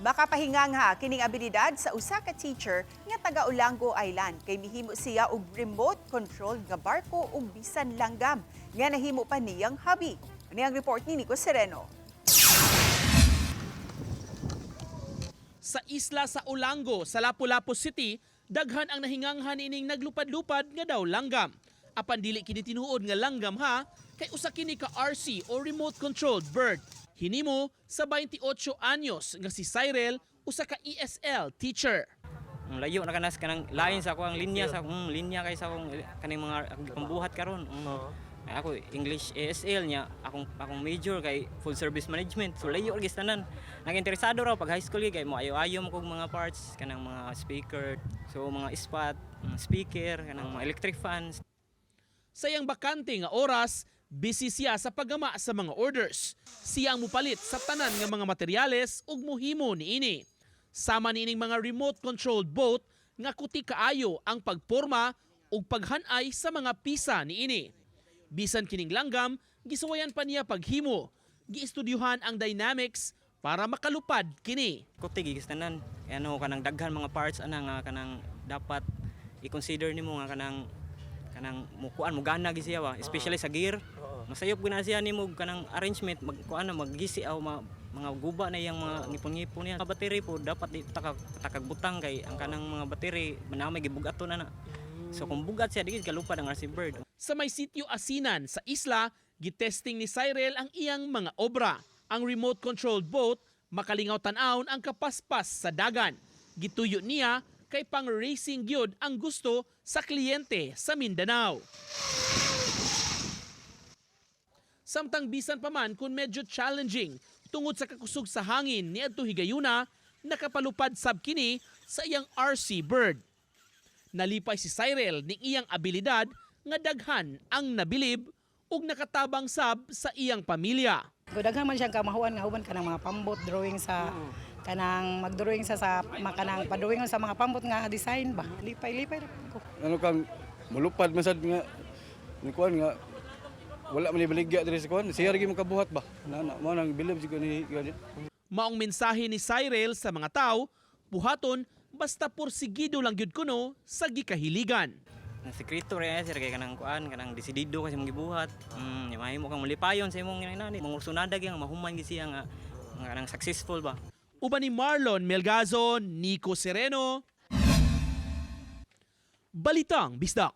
Makapahingangha kining abilidad sa usa ka teacher nga taga Olango Island kay mihimo siya og remote controlled nga barko ug bisan langgam nga nahimo pa niyang hobby. Ani ang report ni Nico Sereno. Sa isla sa Olango, sa Lapu-Lapu City, daghan ang nahinganghan ining naglupad-lupad nga daw langgam. Apan dili kini tinuod nga langgam ha, kay usa kini ka RC o remote controlled bird. Hinimo sa 28 anyos nga si Cyril, usa ka ESL teacher. Layo na kanas kanang lain sa akong linya sa akong linya kay sa akong kaning mga pambuhat karon. Ako English ESL niya, akong major kay full service management. So layo gyud tanan. Nag-interesado raw pag high school kay mo ayo-ayo mo kog mga parts kanang mga speaker, so mga spot, mga speaker, kanang mga electric fans. Sayang bakante nga oras, busy siya sa paggama sa mga orders. Siya ang mupalit sa tanan nga mga materyales ug muhimo niini. Sama niining mga remote controlled boat nga kuti kaayo ang pagporma ug paghanay sa mga pisa niini. Bisan kining langgam, gisuwayan pa niya paghimo. Giistudyuhan ang dynamics para makalupad kini. Kuti gigis tanan. Ano kanang daghan mga parts ana nga kanang dapat i-consider nimo nga kanang mukuan mo gana gi siya ba, especially sa gear. Masayop gina siya nimo kanang arrangement magkuan maggisi aw mga guba na yang mga ngipon-ngipon niya. Mga battery po dapat takagbutang kay ang kanang mga battery manamay gibugaton ana. So kung bugat siya dili kalupad ang RC bird. Sa may sitio asinan sa isla, gitesting ni Cyril ang iyang mga obra. Ang remote controlled boat makalingaw tan-awon ang kapaspas sa dagan. Gituyo niya kay pang racing gyud ang gusto sa kliyente sa Mindanao. Samtang bisan pa man kung medyo challenging tungod sa kakusog sa hangin ni adto higayuna, nakapalupad sab kini sa iyang RC bird. Nalipay si Cyril ning iyang abilidad nga daghan ang nabilib ug nakatabang sab sa iyang pamilya. Daghan man siyang kamahuan nga uban kanang mga pambot drawing sa kanang magdrawing sa kanang padrawing sa mga pambot nga design ba. Lipay ko. Ano kang mulupad masad nga ni kuan nga wala man ibaligya diri sa kuan. Siya rin makabuhat ba. Mo nang bilib siguro ni kuan. Maong mensahe ni Cyril sa mga tao, buhaton basta porsigido lang gyud kuno sa gikahiligan. Ang sekreto rin sir kay kanang kuan kanang desidido kasi mong gibuhat. Mahimo kang malipayon sa imong inani. Mangursunada gyang mahuman gi siya nga kanang successful ba. Uban ni Marlon Melgazo, Nico Sereno, Balitang Bisdak.